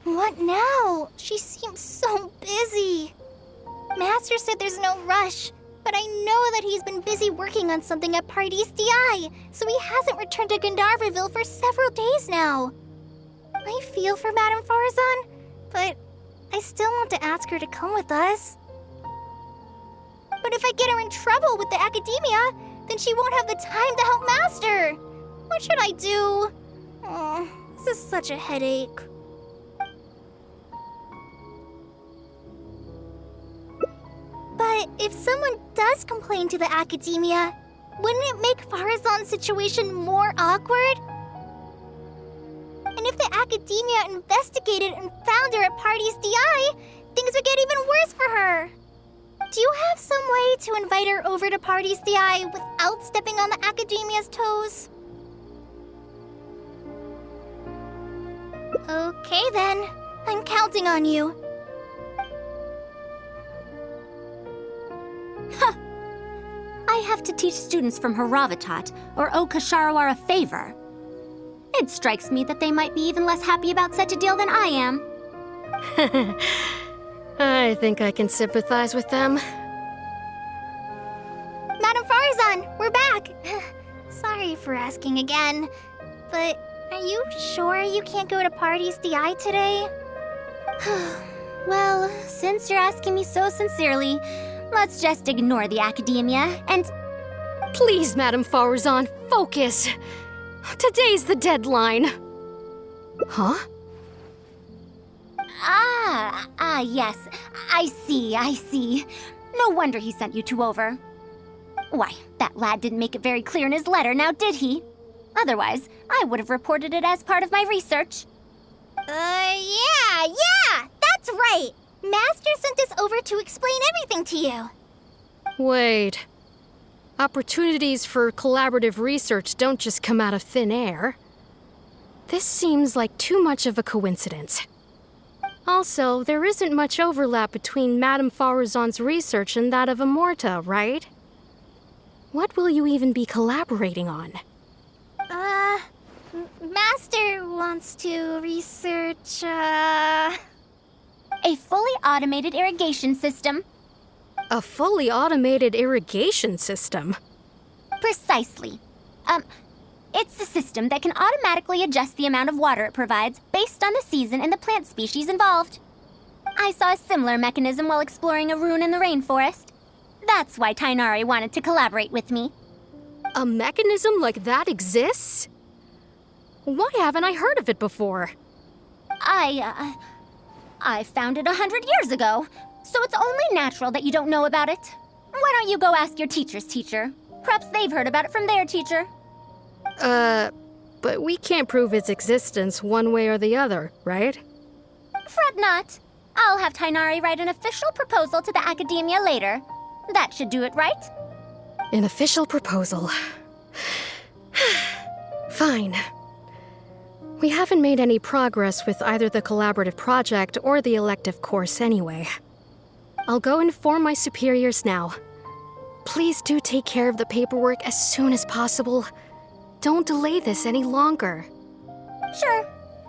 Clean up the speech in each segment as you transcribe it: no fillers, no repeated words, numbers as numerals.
What now? She seems so busy. Master said there's no rush, but I know that he's been busy working on something at Parties DI, so he hasn't returned to Gandharvaville for several days now. I feel for Madame Faruzan, but I still want to ask her to come with us. But if I get her in trouble with the academia, then she won't have the time to help Master. What should I do? Oh, this is such a headache. But if someone does complain to the academia, wouldn't it make Faruzan's situation more awkward? And if the academia investigated and found her at Parties DI, things would get even worse for her. Do you have some way to invite her over to Parties DI without stepping on the academia's toes? Okay then, I'm counting on you. I have to teach students from Haravatat or Okasharawar a favor. It strikes me that they might be even less happy about such a deal than I am. I think I can sympathize with them. Madame Faruzan, we're back! Sorry for asking again, but are you sure you can't go to Parties DI today? Well, since you're asking me so sincerely, let's just ignore the academia and... Please, Madame Faruzan, focus! Today's the deadline. Huh? Yes. I see. No wonder he sent you two over. Why, that lad didn't make it very clear in his letter, now did he? Otherwise, I would have reported it as part of my research. Yeah, that's right! Master sent us over to explain everything to you. Wait. Opportunities for collaborative research don't just come out of thin air. This seems like too much of a coincidence. Also, there isn't much overlap between Madame Faruzan's research and that of Amorta, right? What will you even be collaborating on? Master wants to research, A fully automated irrigation system. A fully automated irrigation system? Precisely. It's a system that can automatically adjust the amount of water it provides based on the season and the plant species involved. I saw a similar mechanism while exploring a rune in the rainforest. That's why Tainari wanted to collaborate with me. A mechanism like that exists? Why haven't I heard of it before? I found it 100 years ago, so it's only natural that you don't know about it. Why don't you go ask your teacher's teacher? Perhaps they've heard about it from their teacher. But we can't prove its existence one way or the other, right? Fret not. I'll have Tainari write an official proposal to the academia later. That should do it, right? An official proposal. Fine. We haven't made any progress with either the collaborative project or the elective course anyway. I'll go inform my superiors now. Please do take care of the paperwork as soon as possible. Don't delay this any longer. Sure.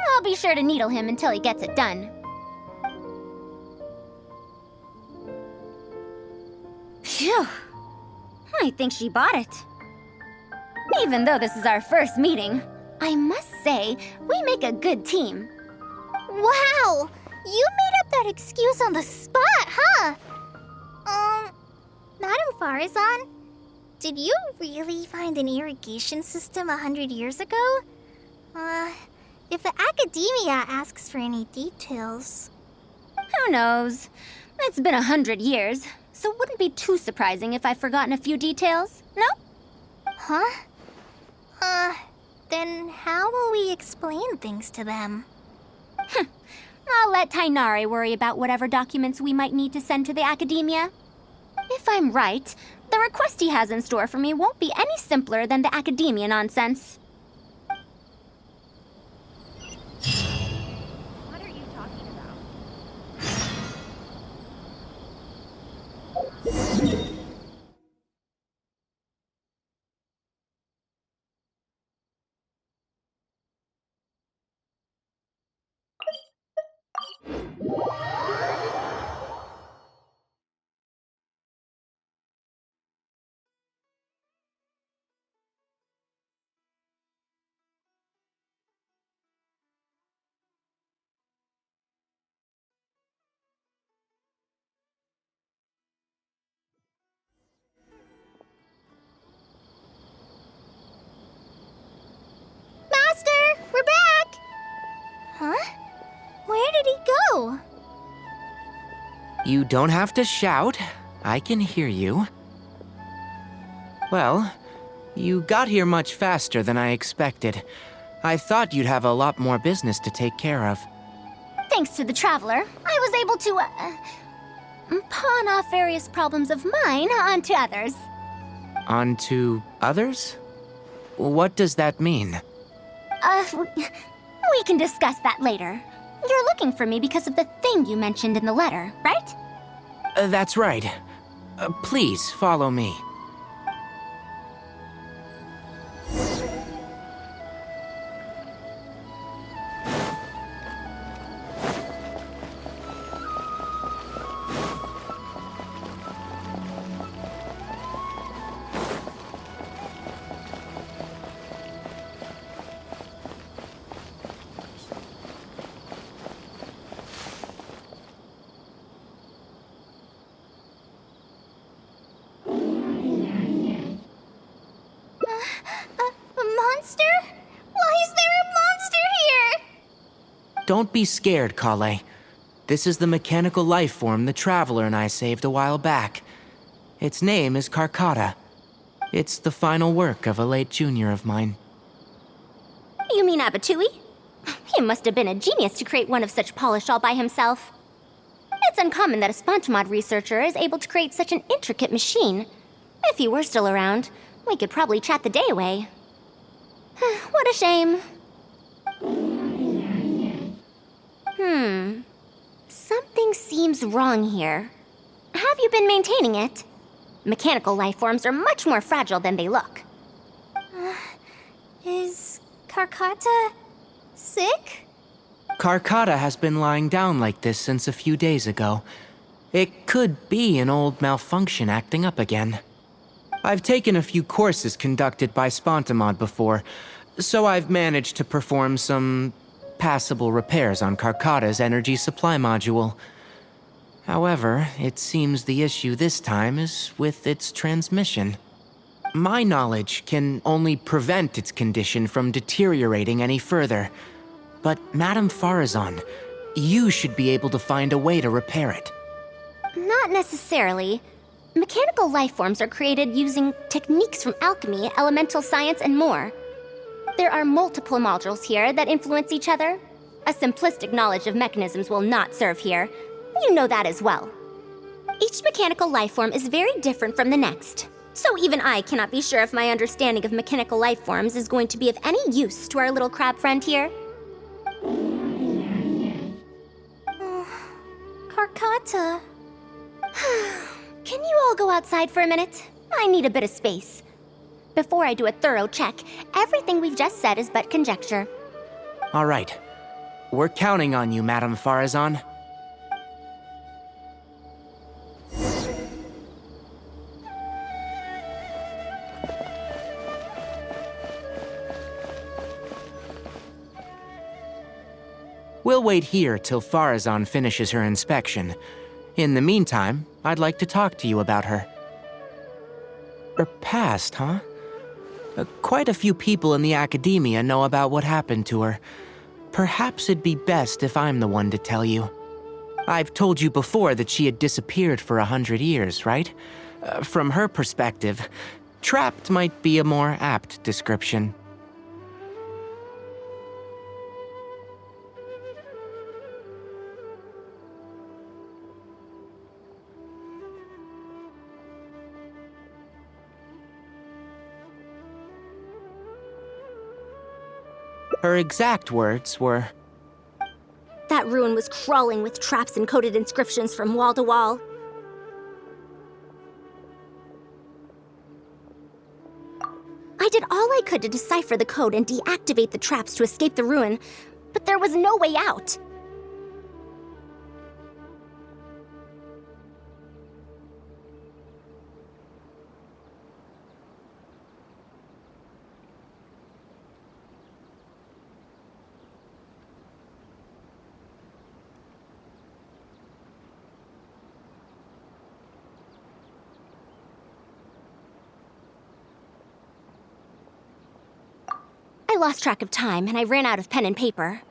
I'll be sure to needle him until he gets it done. Phew. I think she bought it. Even though this is our first meeting, I must say, we make a good team. Wow! You made up that excuse on the spot, huh? Madam Faruzan, did you really find an irrigation system 100 years ago? If the academia asks for any details... Who knows? It's been 100 years, so it wouldn't be too surprising if I've forgotten a few details, no? Huh? Then how will we explain things to them? I'll let Tainari worry about whatever documents we might need to send to the academia. If I'm right, the request he has in store for me won't be any simpler than the academia nonsense. What are you talking about? Master, we're back! Huh? Where did he go? You don't have to shout. I can hear you. Well, you got here much faster than I expected. I thought you'd have a lot more business to take care of. Thanks to the Traveler, I was able to, pawn off various problems of mine onto others. Onto others? What does that mean? We can discuss that later. You're looking for me because of the thing you mentioned in the letter, right? That's right. Please follow me. A monster? Why is there a monster here? Don't be scared, Kale. This is the mechanical life form the Traveler and I saved a while back. Its name is Karkata. It's the final work of a late junior of mine. You mean Abatui? He must have been a genius to create one of such polish all by himself. It's uncommon that a Spontamod researcher is able to create such an intricate machine. If he were still around, we could probably chat the day away. What a shame. Something seems wrong here. Have you been maintaining it? Mechanical life forms are much more fragile than they look. Is Karkata sick? Karkata has been lying down like this since a few days ago. It could be an old malfunction acting up again. I've taken a few courses conducted by Spontamod before, so I've managed to perform some passable repairs on Karkata's energy supply module. However, it seems the issue this time is with its transmission. My knowledge can only prevent its condition from deteriorating any further. But Madame Faruzan, you should be able to find a way to repair it. Not necessarily. Mechanical life forms are created using techniques from alchemy, elemental science, and more. There are multiple modules here that influence each other. A simplistic knowledge of mechanisms will not serve here. You know that as well. Each mechanical life form is very different from the next. So even I cannot be sure if my understanding of mechanical life forms is going to be of any use to our little crab friend here. Karkata. Can you all go outside for a minute? I need a bit of space. Before I do a thorough check, everything we've just said is but conjecture. All right. We're counting on you, Madame Faruzan. We'll wait here till Faruzan finishes her inspection. In the meantime, I'd like to talk to you about her. Her past, huh? Quite a few people in the academia know about what happened to her. Perhaps it'd be best if I'm the one to tell you. I've told you before that she had disappeared for 100 years, right? From her perspective, trapped might be a more apt description. Her exact words were, That ruin was crawling with traps and coded inscriptions from wall to wall. I did all I could to decipher the code and deactivate the traps to escape the ruin, but there was no way out. I lost track of time, and I ran out of pen and paper.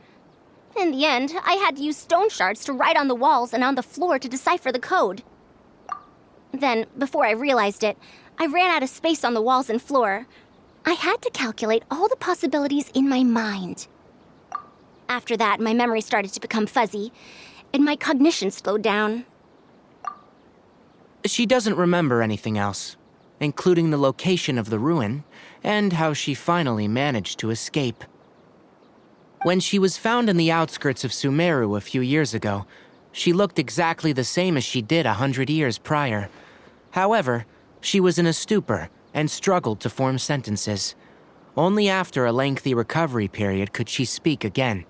In the end, I had to use stone shards to write on the walls and on the floor to decipher the code. Then, before I realized it, I ran out of space on the walls and floor. I had to calculate all the possibilities in my mind. After that, my memory started to become fuzzy, and my cognition slowed down. she doesn't remember anything else, including the location of the ruin and how she finally managed to escape. When she was found in the outskirts of Sumeru a few years ago, she looked exactly the same as she did 100 years prior. However, she was in a stupor and struggled to form sentences. Only after a lengthy recovery period could she speak again.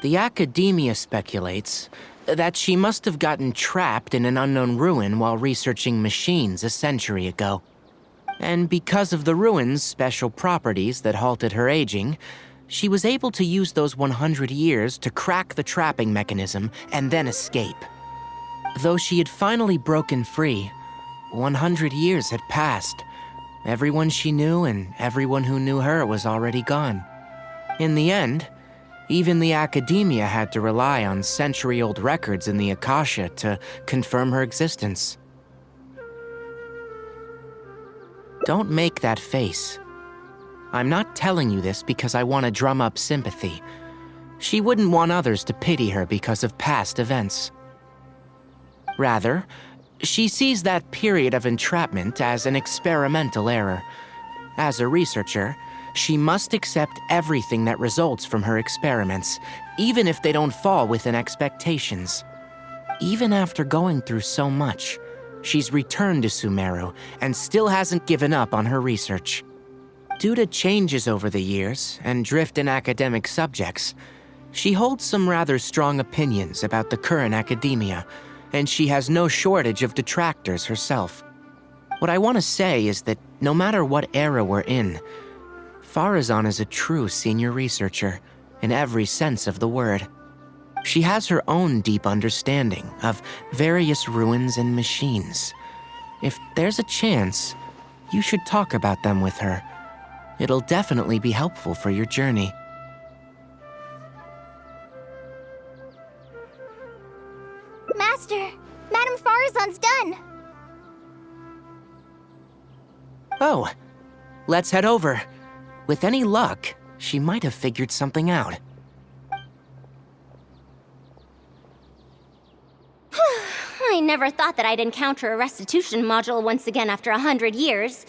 The academia speculates that she must have gotten trapped in an unknown ruin while researching machines a century ago. And because of the ruin's special properties that halted her aging, she was able to use those 100 years to crack the trapping mechanism and then escape. Though she had finally broken free, 100 years had passed. Everyone she knew and everyone who knew her was already gone. In the end, even the academia had to rely on century-old records in the Akasha to confirm her existence. Don't make that face. I'm not telling you this because I want to drum up sympathy. She wouldn't want others to pity her because of past events. Rather, she sees that period of entrapment as an experimental error. As a researcher, she must accept everything that results from her experiments, even if they don't fall within expectations. Even after going through so much, she's returned to Sumeru and still hasn't given up on her research. Due to changes over the years and drift in academic subjects, she holds some rather strong opinions about the current academia, and she has no shortage of detractors herself. What I want to say is that no matter what era we're in, Faruzan is a true senior researcher in every sense of the word. She has her own deep understanding of various ruins and machines. If there's a chance, you should talk about them with her. It'll definitely be helpful for your journey. Master, Madame Faruzan's done. Oh, let's head over. With any luck, she might have figured something out. I never thought that I'd encounter a restitution module once again after 100 years.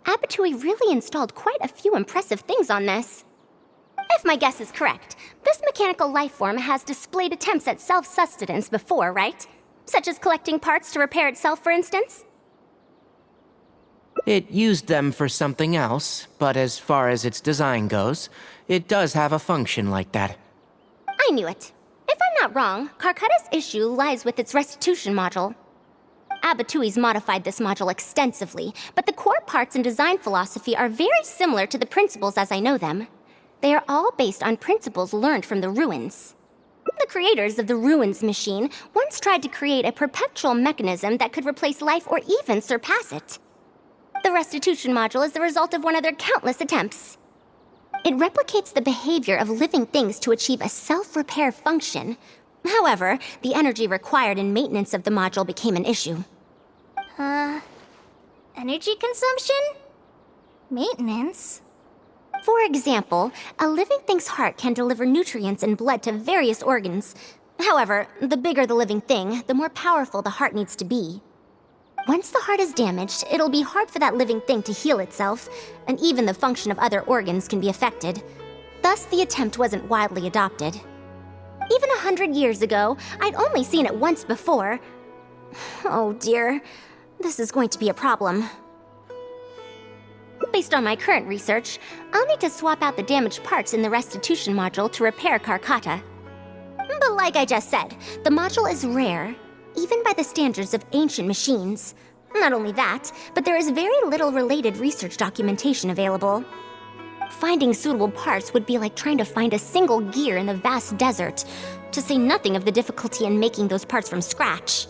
Abatui really installed quite a few impressive things on this. If my guess is correct, this mechanical life form has displayed attempts at self-sustenance before, right? Such as collecting parts to repair itself, for instance? It used them for something else, but as far as its design goes, it does have a function like that. I knew it. If I'm not wrong, Karkata's issue lies with its restitution module. Abatui's modified this module extensively, but the core parts and design philosophy are very similar to the principles as I know them. They are all based on principles learned from the ruins. The creators of the Ruins machine once tried to create a perpetual mechanism that could replace life or even surpass it. The restitution module is the result of one of their countless attempts. It replicates the behavior of living things to achieve a self-repair function. However, the energy required in maintenance of the module became an issue. Energy consumption? Maintenance? For example, a living thing's heart can deliver nutrients and blood to various organs. However, the bigger the living thing, the more powerful the heart needs to be. Once the heart is damaged, it'll be hard for that living thing to heal itself, and even the function of other organs can be affected. Thus, the attempt wasn't widely adopted. Even 100 years ago, I'd only seen it once before. Oh dear, this is going to be a problem. Based on my current research, I'll need to swap out the damaged parts in the restitution module to repair Karkata. But like I just said, the module is rare, even by the standards of ancient machines. Not only that, but there is very little related research documentation available. Finding suitable parts would be like trying to find a single gear in the vast desert, to say nothing of the difficulty in making those parts from scratch.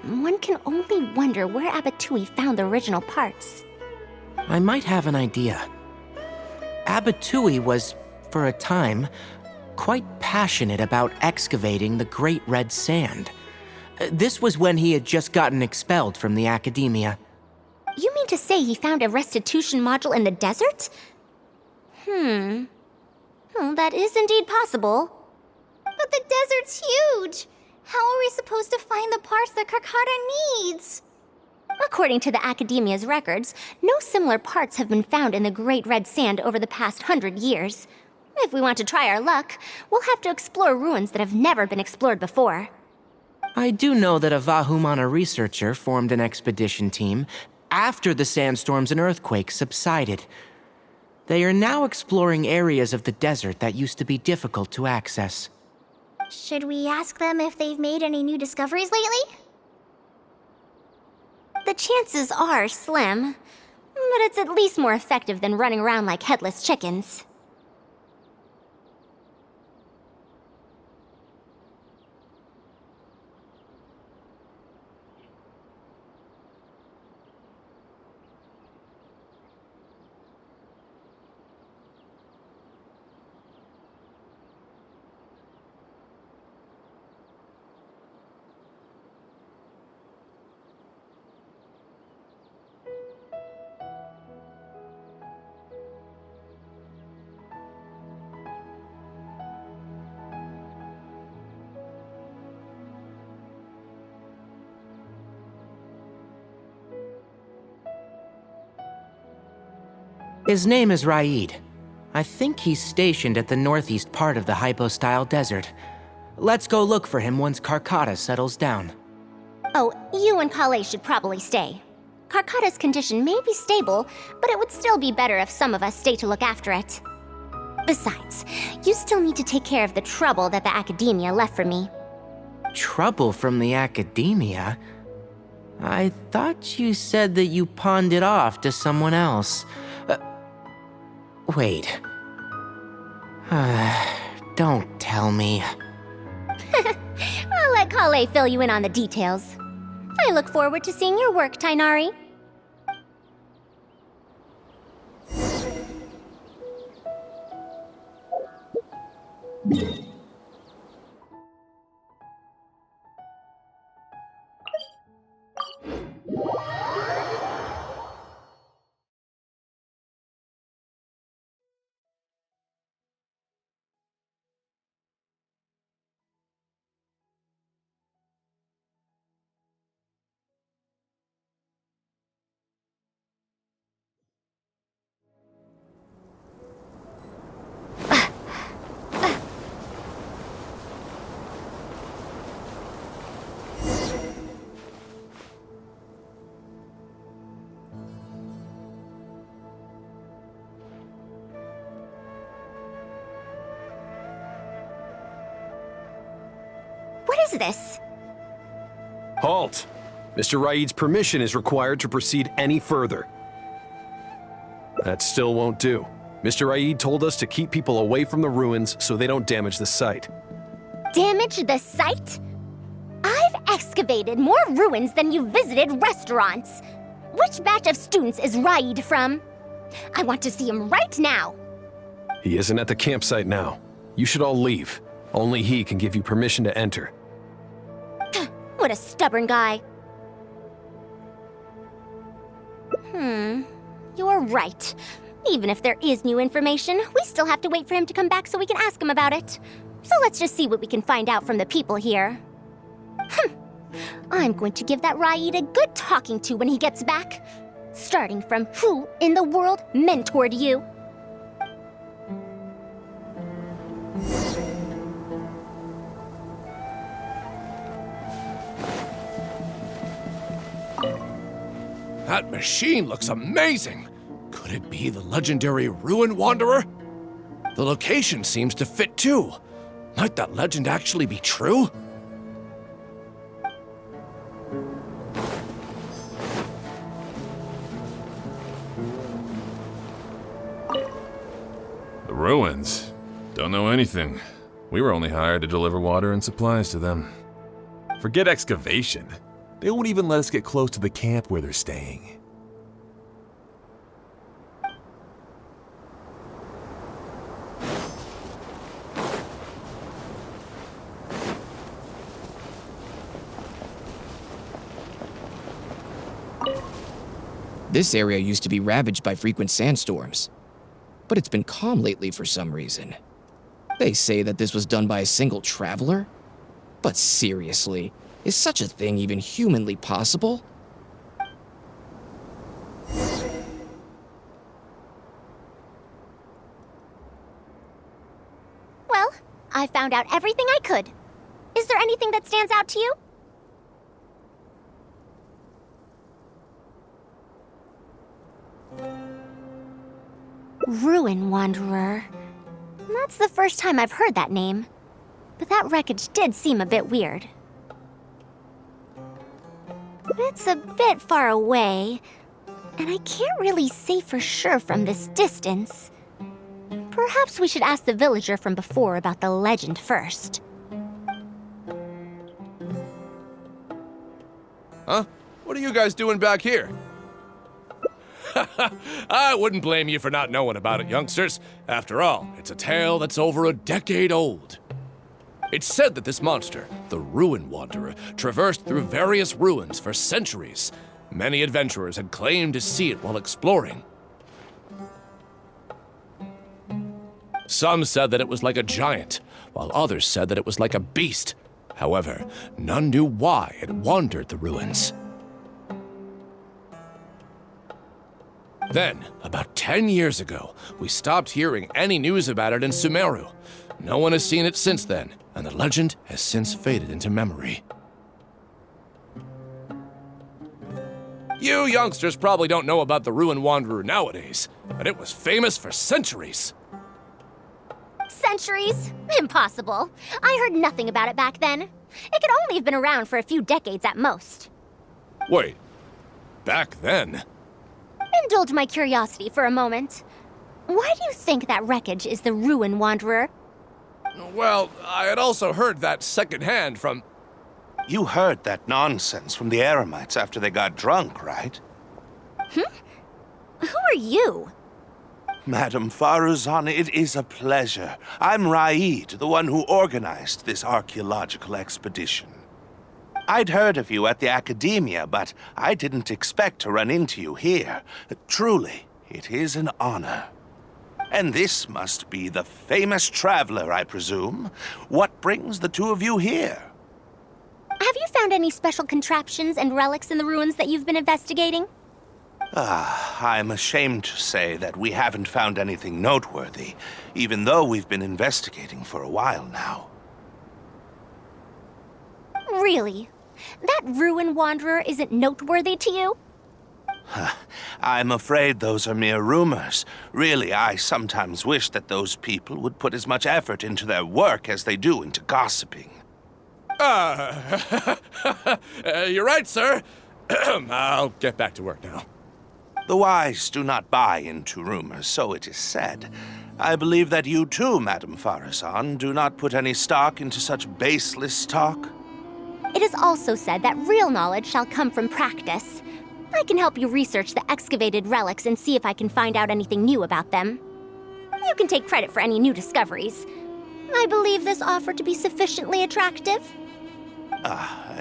One can only wonder where Abatui found the original parts. I might have an idea. Abatui was, for a time, quite passionate about excavating the Great Red Sand. This was when he had just gotten expelled from the academia. You mean to say he found a restitution module in the desert? Well, that is indeed possible. But the desert's huge! How are we supposed to find the parts that Karkata needs? According to the Academia's records, no similar parts have been found in the Great Red Sand over the past 100 years. If we want to try our luck, we'll have to explore ruins that have never been explored before. I do know that a Vahumana researcher formed an expedition team after the sandstorms and earthquakes subsided. They are now exploring areas of the desert that used to be difficult to access. Should we ask them if they've made any new discoveries lately? The chances are slim, but it's at least more effective than running around like headless chickens. His name is Raid. I think he's stationed at the northeast part of the Hypostyle Desert. Let's go look for him once Karkata settles down. Oh, you and Kale should probably stay. Karkata's condition may be stable, but it would still be better if some of us stay to look after it. Besides, you still need to take care of the trouble that the Academia left for me. Trouble from the Academia? I thought you said that you pawned it off to someone else. Wait. Don't tell me. I'll let Kale fill you in on the details. I look forward to seeing your work, Tainari. What is this? Halt! Mr. Raid's permission is required to proceed any further. That still won't do. Mr. Raid told us to keep people away from the ruins so they don't damage the site. Damage the site? I've excavated more ruins than you've visited restaurants. Which batch of students is Raid from? I want to see him right now. He isn't at the campsite now. You should all leave. Only he can give you permission to enter. What a stubborn guy. You're right. Even if there is new information, we still have to wait for him to come back so we can ask him about it. So let's just see what we can find out from the people here. I'm going to give that Raid a good talking to when he gets back. Starting from who in the world mentored you? That machine looks amazing! Could it be the legendary Ruin Wanderer? The location seems to fit too. Might that legend actually be true? The ruins? Don't know anything. We were only hired to deliver water and supplies to them. Forget excavation. They won't even let us get close to the camp where they're staying. This area used to be ravaged by frequent sandstorms, but it's been calm lately for some reason. They say that this was done by a single traveler? But seriously, is such a thing even humanly possible? Well, I found out everything I could. Is there anything that stands out to you? Ruin Wanderer. That's the first time I've heard that name. But that wreckage did seem a bit weird. It's a bit far away, and I can't really say for sure from this distance. Perhaps we should ask the villager from before about the legend first. Huh? What are you guys doing back here? I wouldn't blame you for not knowing about it, youngsters. After all, it's a tale that's over a decade old. It's said that this monster, the Ruin Wanderer, traversed through various ruins for centuries. Many adventurers had claimed to see it while exploring. Some said that it was like a giant, while others said that it was like a beast. However, none knew why it wandered the ruins. Then, about 10 years ago, we stopped hearing any news about it in Sumeru. No one has seen it since then, and the legend has since faded into memory. You youngsters probably don't know about the Ruin Wanderer nowadays, but it was famous for centuries. Centuries? Impossible. I heard nothing about it back then. It could only have been around for a few decades at most. Wait, back then? Indulge my curiosity for a moment. Why do you think that wreckage is the Ruin Wanderer? Well, I had also heard that secondhand from... You heard that nonsense from the Eremites after they got drunk, right? Who are you? Madam Faruzan, it is a pleasure. I'm Raid, the one who organized this archaeological expedition. I'd heard of you at the Academia, but I didn't expect to run into you here. Truly, it is an honor. And this must be the famous traveler, I presume. What brings the two of you here? Have you found any special contraptions and relics in the ruins that you've been investigating? I'm ashamed to say that we haven't found anything noteworthy, even though we've been investigating for a while now. Really? That Ruin Wanderer isn't noteworthy to you? I'm afraid those are mere rumors. Really, I sometimes wish that those people would put as much effort into their work as they do into gossiping. You're right, sir. I'll get back to work now. The wise do not buy into rumors, so it is said. I believe that you too, Madam Faruzan, do not put any stock into such baseless talk. It is also said that real knowledge shall come from practice. I can help you research the excavated relics and see if I can find out anything new about them. You can take credit for any new discoveries. I believe this offer to be sufficiently attractive.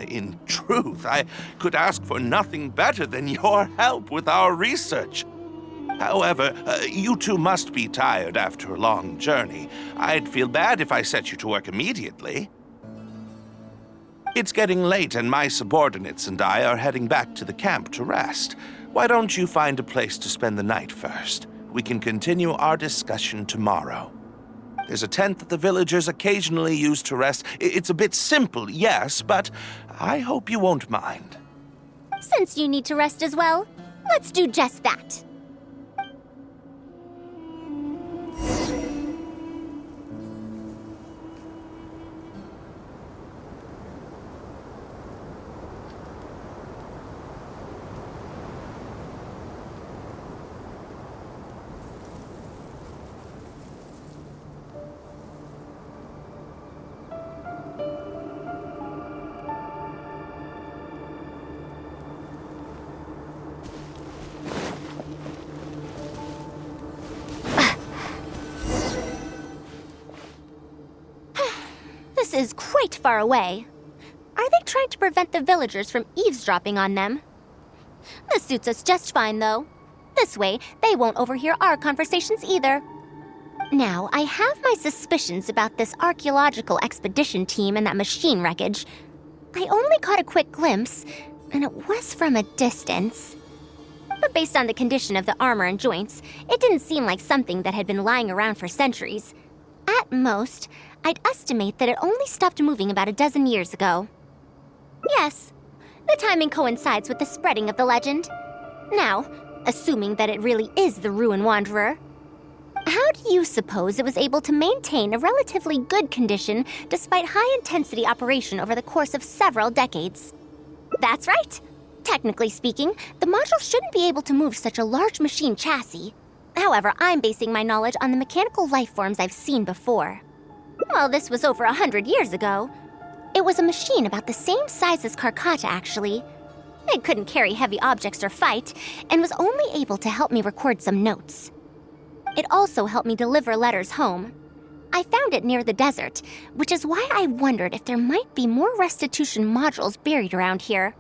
In truth, I could ask for nothing better than your help with our research. However, you two must be tired after a long journey. I'd feel bad if I set you to work immediately. It's getting late and my subordinates and I are heading back to the camp to rest. Why don't you find a place to spend the night first? We can continue our discussion tomorrow. There's a tent that the villagers occasionally use to rest. It's a bit simple, yes, but I hope you won't mind. Since you need to rest as well, let's do just that. This is quite far away. Are they trying to prevent the villagers from eavesdropping on them? This suits us just fine, though. This way, they won't overhear our conversations either. Now, I have my suspicions about this archaeological expedition team and that machine wreckage. I only caught a quick glimpse, and it was from a distance. But based on the condition of the armor and joints, it didn't seem like something that had been lying around for centuries. At most, I'd estimate that it only stopped moving about a dozen years ago. Yes, the timing coincides with the spreading of the legend. Now, assuming that it really is the Ruin Wanderer, how do you suppose it was able to maintain a relatively good condition despite high-intensity operation over the course of several decades? That's right. Technically speaking, the module shouldn't be able to move such a large machine chassis. However, I'm basing my knowledge on the mechanical life forms I've seen before. Well, this was over 100 years ago. It was a machine about the same size as Karkata, actually. It couldn't carry heavy objects or fight, and was only able to help me record some notes. It also helped me deliver letters home. I found it near the desert, which is why I wondered if there might be more restitution modules buried around here.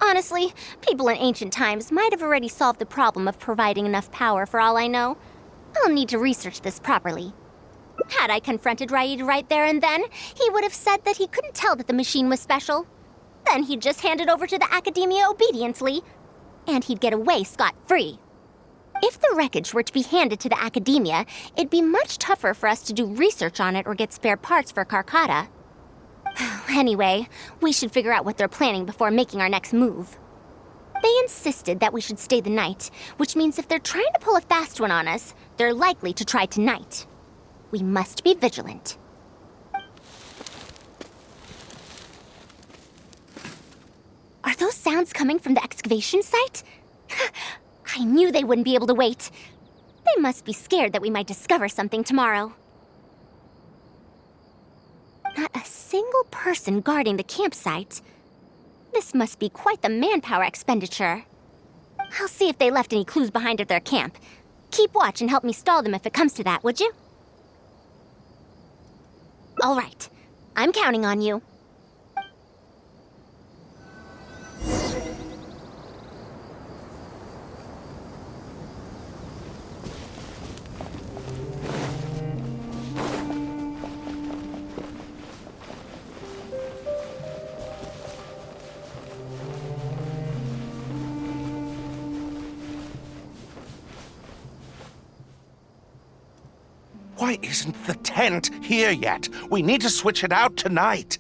Honestly, people in ancient times might have already solved the problem of providing enough power for all I know. I'll need to research this properly. Had I confronted Raid right there and then, he would have said that he couldn't tell that the machine was special. Then he'd just hand it over to the Academia obediently, and he'd get away scot-free. If the wreckage were to be handed to the Academia, it'd be much tougher for us to do research on it or get spare parts for Karkata. Anyway, we should figure out what they're planning before making our next move. They insisted that we should stay the night, which means if they're trying to pull a fast one on us, they're likely to try tonight. We must be vigilant. Are those sounds coming from the excavation site? I knew they wouldn't be able to wait. They must be scared that we might discover something tomorrow. Not a single person guarding the campsite. This must be quite the manpower expenditure. I'll see if they left any clues behind at their camp. Keep watch and help me stall them if it comes to that, would you? All right. I'm counting on you. Why isn't the tent here yet? We need to switch it out tonight.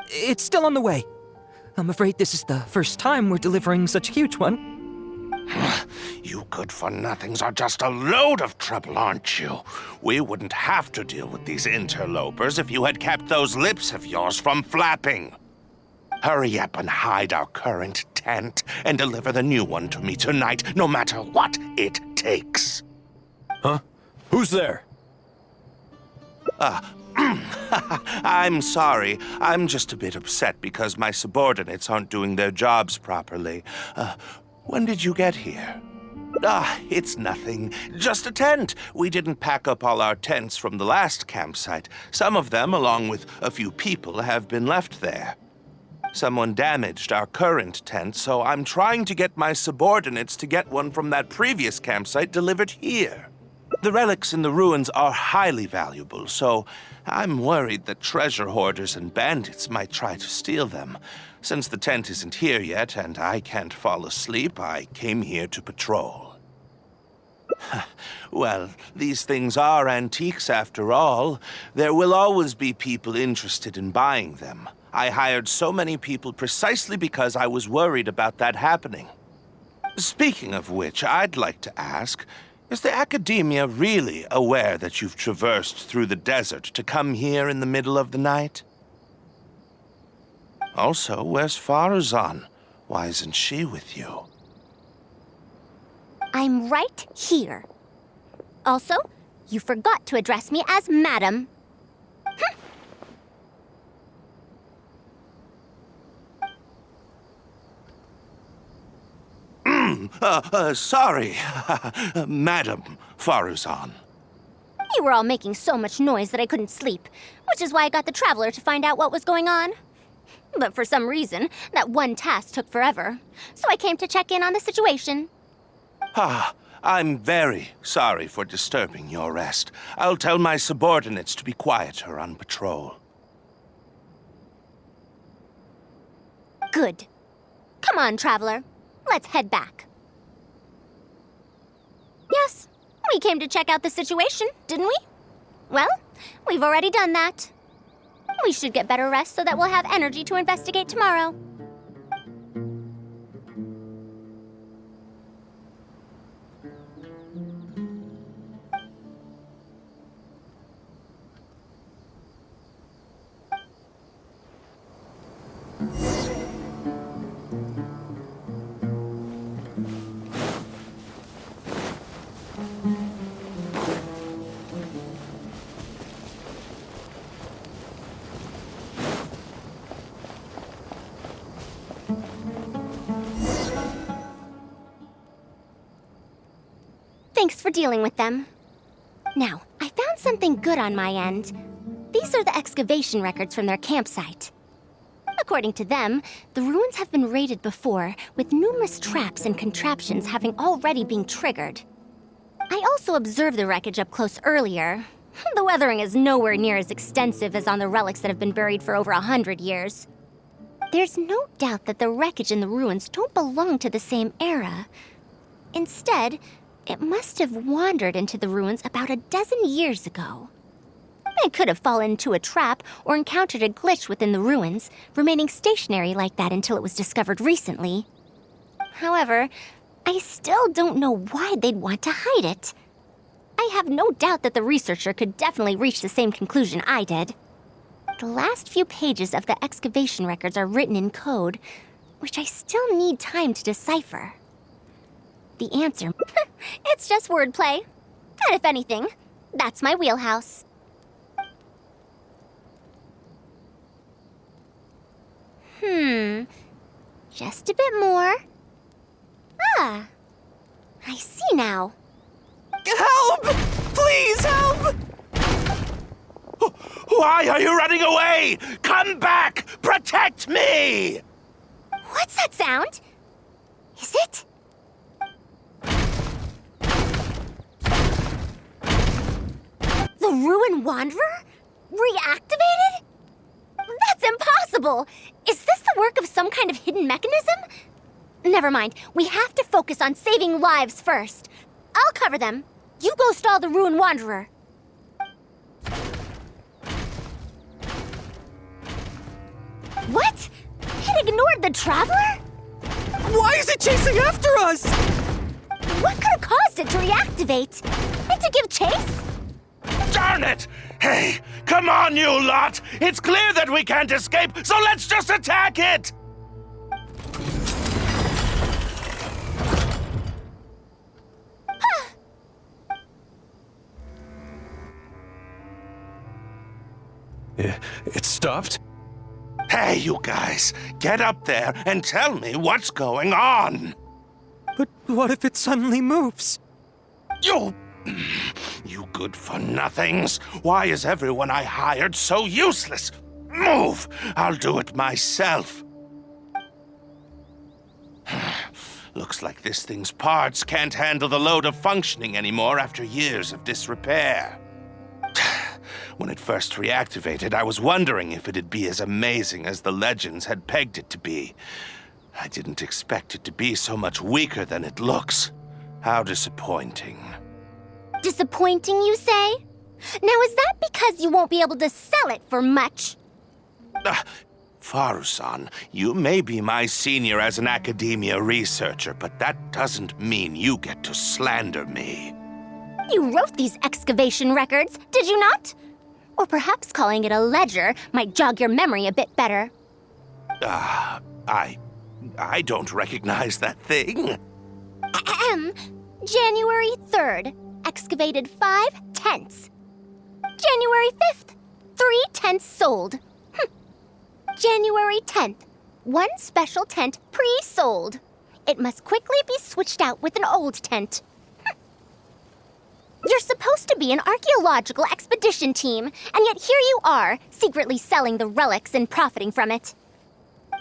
It's still on the way. I'm afraid this is the first time we're delivering such a huge one. You good-for-nothings are just a load of trouble, aren't you? We wouldn't have to deal with these interlopers if you had kept those lips of yours from flapping. Hurry up and hide our current tent and deliver the new one to me tonight, no matter what it takes. Huh? Who's there? I'm sorry. I'm just a bit upset because my subordinates aren't doing their jobs properly. When did you get here? It's nothing. Just a tent. We didn't pack up all our tents from the last campsite. Some of them, along with a few people, have been left there. Someone damaged our current tent, so I'm trying to get my subordinates to get one from that previous campsite delivered here. The relics in the ruins are highly valuable, so I'm worried that treasure hoarders and bandits might try to steal them. Since the tent isn't here yet and I can't fall asleep, I came here to patrol. Well, these things are antiques after all. There will always be people interested in buying them. I hired so many people precisely because I was worried about that happening. Speaking of which, I'd like to ask, is the Academia really aware that you've traversed through the desert to come here in the middle of the night? Also, where's Faruzan? Why isn't she with you? I'm right here. Also, you forgot to address me as Madam. Sorry, Madam Faruzan. You were all making so much noise that I couldn't sleep, which is why I got the Traveler to find out what was going on. But for some reason, that one task took forever, so I came to check in on the situation. I'm very sorry for disturbing your rest. I'll tell my subordinates to be quieter on patrol. Good. Come on, Traveler. Let's head back. Yes, we came to check out the situation, didn't we? Well, we've already done that. We should get better rest so that we'll have energy to investigate tomorrow. Thanks for dealing with them. Now, I found something good on my end. These are the excavation records from their campsite. According to them, the ruins have been raided before, with numerous traps and contraptions having already been triggered. I also observed the wreckage up close earlier. The weathering is nowhere near as extensive as on the relics that have been buried for over 100 years. There's no doubt that the wreckage and the ruins don't belong to the same era. Instead, it must have wandered into the ruins about a dozen years ago. It could have fallen into a trap or encountered a glitch within the ruins, remaining stationary like that until it was discovered recently. However, I still don't know why they'd want to hide it. I have no doubt that the researcher could definitely reach the same conclusion I did. The last few pages of the excavation records are written in code, which I still need time to decipher. The answer, it's just wordplay. And if anything, that's my wheelhouse. Just a bit more. I see now. Help! Please help! Why are you running away? Come back! Protect me! What's that sound? Is it? The Ruin Wanderer? Reactivated? That's impossible! Is this the work of some kind of hidden mechanism? Never mind. We have to focus on saving lives first. I'll cover them. You go stall the Ruin Wanderer. What? It ignored the Traveler? Why is it chasing after us? What could have caused it to reactivate? And to give chase? Darn it! Hey, come on, you lot! It's clear that we can't escape, so let's just attack it! It stopped? Hey, you guys, get up there and tell me what's going on! But what if it suddenly moves? You good-for-nothings! Why is everyone I hired so useless? Move! I'll do it myself. Looks like this thing's parts can't handle the load of functioning anymore after years of disrepair. When it first reactivated, I was wondering if it'd be as amazing as the legends had pegged it to be. I didn't expect it to be so much weaker than it looks. How disappointing. Disappointing, you say? Now, is that because you won't be able to sell it for much? Faruzan, you may be my senior as an academia researcher, but that doesn't mean you get to slander me. You wrote these excavation records, did you not? Or perhaps calling it a ledger might jog your memory a bit better. I don't recognize that thing. January 3rd, excavated 5 tents. January 5th, 3 tents sold. January 10th, 1 special tent pre-sold. It must quickly be switched out with an old tent. You're supposed to be an archaeological expedition team, and yet here you are, secretly selling the relics and profiting from it.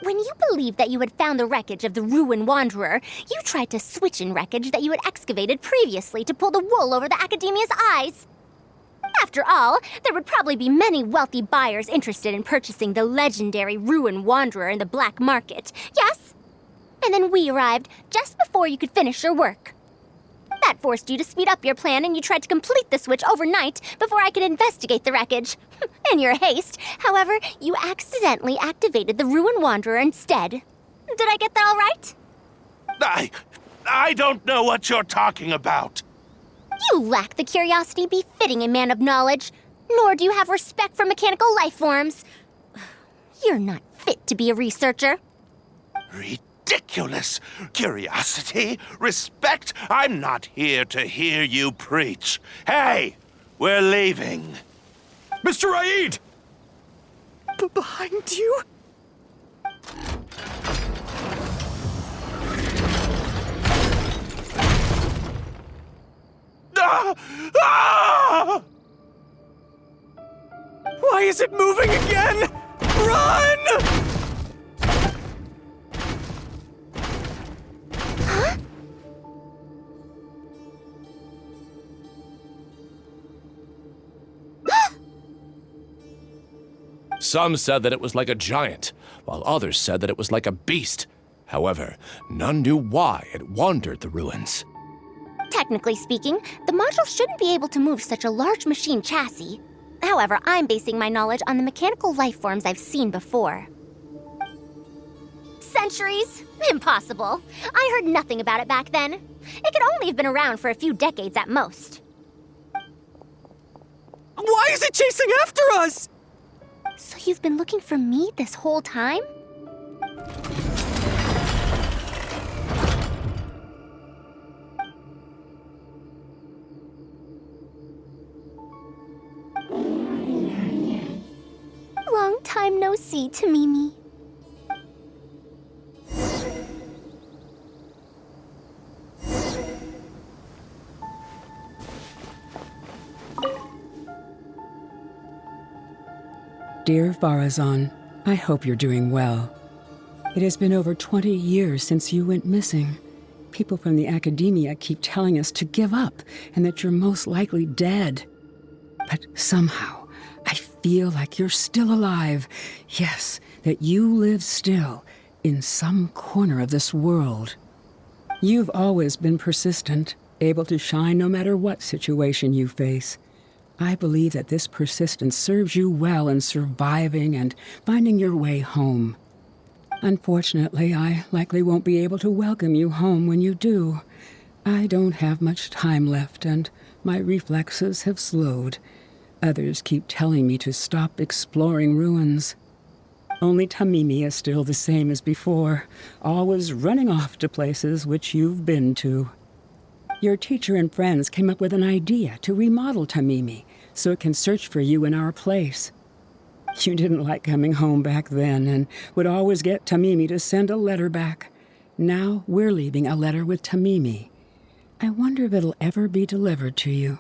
When you believed that you had found the wreckage of the Ruin Wanderer, you tried to switch in wreckage that you had excavated previously to pull the wool over the Academia's eyes. After all, there would probably be many wealthy buyers interested in purchasing the legendary Ruin Wanderer in the black market, yes? And then we arrived just before you could finish your work. That forced you to speed up your plan, and you tried to complete the switch overnight before I could investigate the wreckage. In your haste, however, you accidentally activated the Ruin Wanderer instead. Did I get that all right? I don't know what you're talking about. You lack the curiosity befitting a man of knowledge, nor do you have respect for mechanical life forms. You're not fit to be a researcher. Ridiculous. Curiosity? Respect? I'm not here to hear you preach. Hey, we're leaving. Mr. Raid! Behind you? Why is it moving again? Run! Some said that it was like a giant, while others said that it was like a beast. However, none knew why it wandered the ruins. Technically speaking, the module shouldn't be able to move such a large machine chassis. However, I'm basing my knowledge on the mechanical life forms I've seen before. Centuries? Impossible. I heard nothing about it back then. It could only have been around for a few decades at most. Why is it chasing after us? So you've been looking for me this whole time? Long time no see, Tamimi. Dear Faruzan, I hope you're doing well. It has been over 20 years since you went missing. People from the academia keep telling us to give up and that you're most likely dead. But somehow, I feel like you're still alive. Yes, that you live still in some corner of this world. You've always been persistent, able to shine no matter what situation you face. I believe that this persistence serves you well in surviving and finding your way home. Unfortunately, I likely won't be able to welcome you home when you do. I don't have much time left, and my reflexes have slowed. Others keep telling me to stop exploring ruins. Only Tamimi is still the same as before, always running off to places which you've been to. Your teacher and friends came up with an idea to remodel Tamimi so it can search for you in our place. You didn't like coming home back then and would always get Tamimi to send a letter back. Now we're leaving a letter with Tamimi. I wonder if it'll ever be delivered to you.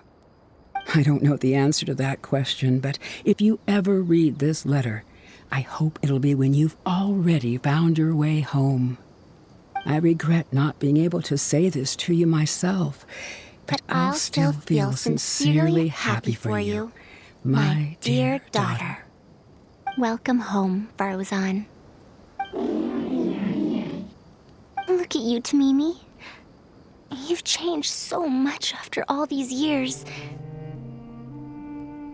I don't know the answer to that question, but if you ever read this letter, I hope it'll be when you've already found your way home. I regret not being able to say this to you myself, but I'll still feel sincerely happy for you, my dear daughter. Welcome home, Faruzan. Look at you, Tamimi. You've changed so much after all these years.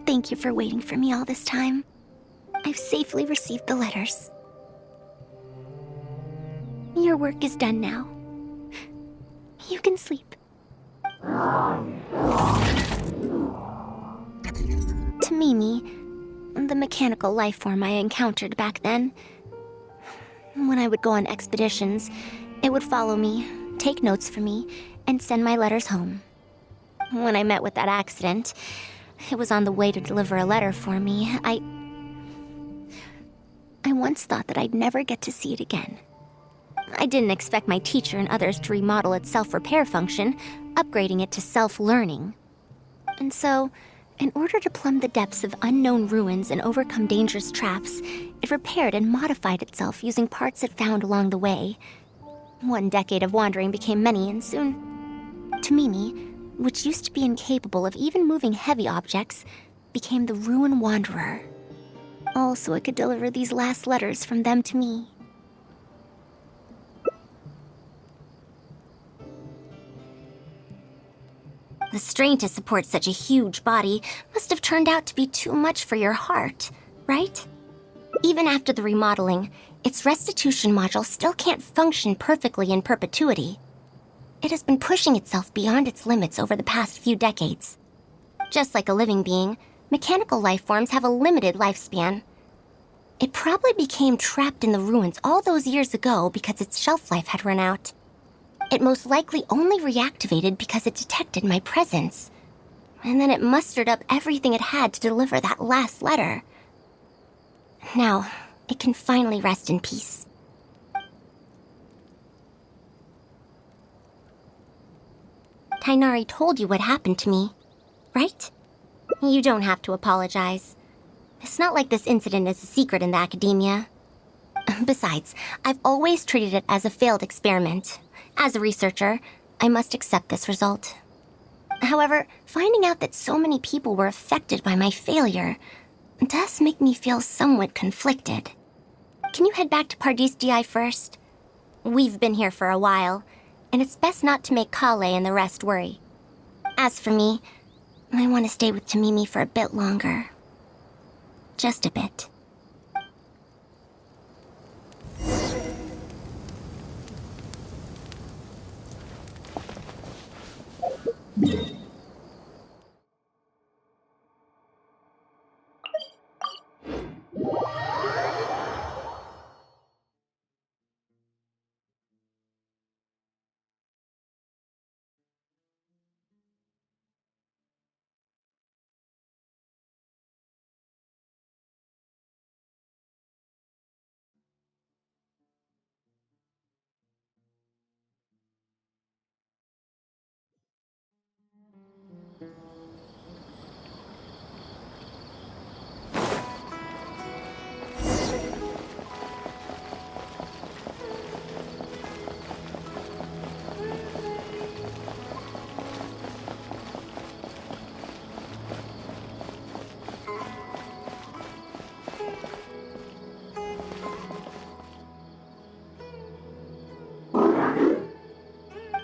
Thank you for waiting for me all this time. I've safely received the letters. Your work is done now. You can sleep. Tamimi, the mechanical life form I encountered back then. When I would go on expeditions, it would follow me, take notes for me, and send my letters home. When I met with that accident, it was on the way to deliver a letter for me. I once thought that I'd never get to see it again. I didn't expect my teacher and others to remodel its self-repair function, upgrading it to self-learning. And so, in order to plumb the depths of unknown ruins and overcome dangerous traps, it repaired and modified itself using parts it found along the way. One decade of wandering became many, and soon, Tamimi, which used to be incapable of even moving heavy objects, became the Ruin Wanderer. All so it could deliver these last letters from them to me. The strain to support such a huge body must have turned out to be too much for your heart, right? Even after the remodeling, its restitution module still can't function perfectly in perpetuity. It has been pushing itself beyond its limits over the past few decades. Just like a living being, mechanical life forms have a limited lifespan. It probably became trapped in the ruins all those years ago because its shelf life had run out. It most likely only reactivated because it detected my presence. And then it mustered up everything it had to deliver that last letter. Now, it can finally rest in peace. Tainari told you what happened to me, right? You don't have to apologize. It's not like this incident is a secret in the academia. Besides, I've always treated it as a failed experiment. As a researcher, I must accept this result. However, finding out that so many people were affected by my failure does make me feel somewhat conflicted. Can you head back to Pardistii first? We've been here for a while, and it's best not to make Kale and the rest worry. As for me, I want to stay with Tamimi for a bit longer. Just a bit.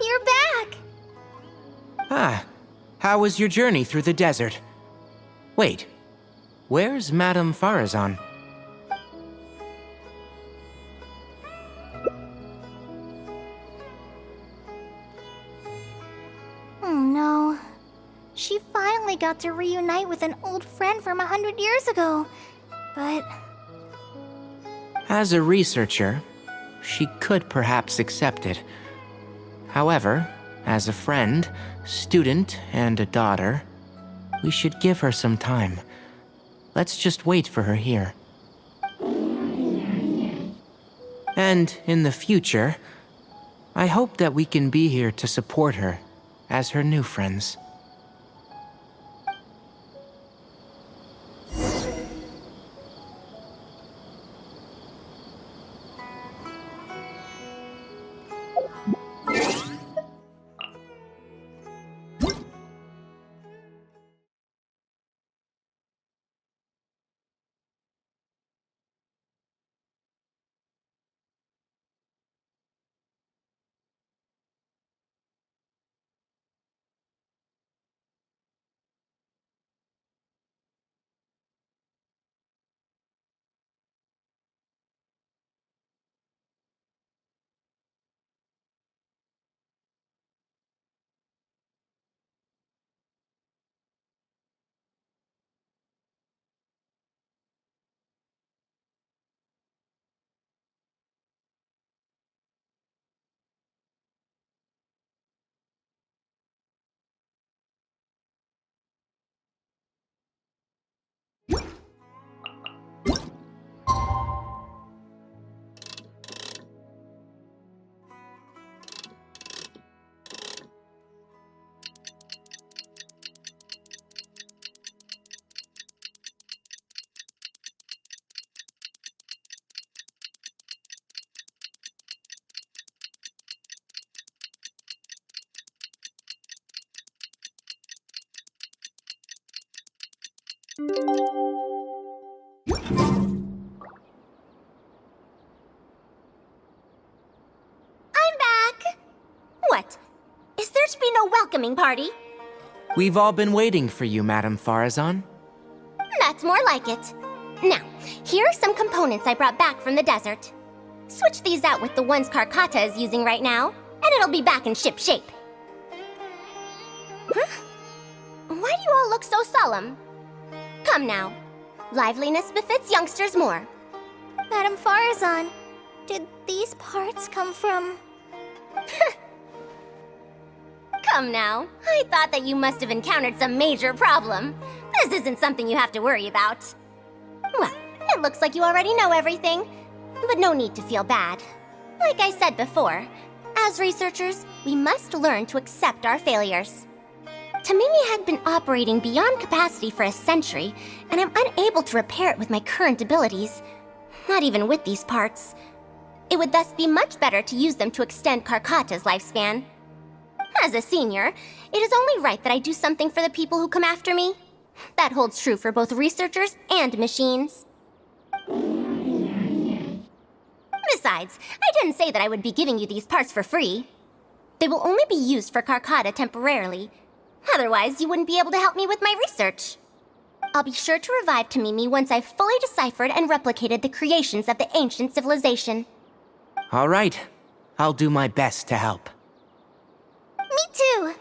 You're back! Ah, how was your journey through the desert? Wait, where's Madame Faruzan? Oh no. She finally finally got to reunite with an old friend from 100 years ago. But As a researcher, she could perhaps accept it. However, as a friend, student, and a daughter, we should give her some time. Let's just wait for her here. And in the future, I hope that we can be here to support her as her new friends. I'm back! What? Is there to be no welcoming party? We've all been waiting for you, Madame Faruzan. That's more like it. Now, here are some components I brought back from the desert. Switch these out with the ones Karkata is using right now, and it'll be back in ship shape. Huh? Why do you all look so solemn? Come now. Liveliness befits youngsters more. Madame Faruzan, did these parts come from... Come now. I thought that you must have encountered some major problem. This isn't something you have to worry about. Well, it looks like you already know everything, but no need to feel bad. Like I said before, as researchers, we must learn to accept our failures. Tamimi had been operating beyond capacity for a century, and I'm unable to repair it with my current abilities. Not even with these parts. It would thus be much better to use them to extend Karkata's lifespan. As a senior, it is only right that I do something for the people who come after me. That holds true for both researchers and machines. Besides, I didn't say that I would be giving you these parts for free. They will only be used for Karkata temporarily. Otherwise, you wouldn't be able to help me with my research. I'll be sure to revive Tamimi once I've fully deciphered and replicated the creations of the ancient civilization. All right. I'll do my best to help. Me too.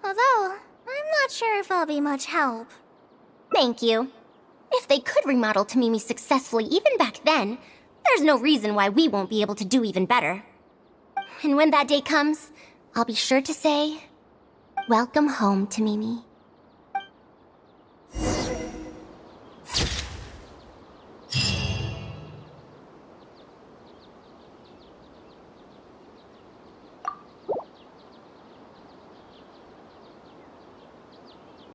Although, I'm not sure if I'll be much help. Thank you. If they could remodel Tamimi successfully even back then, there's no reason why we won't be able to do even better. And when that day comes, I'll be sure to say, "Welcome home, Tamimi."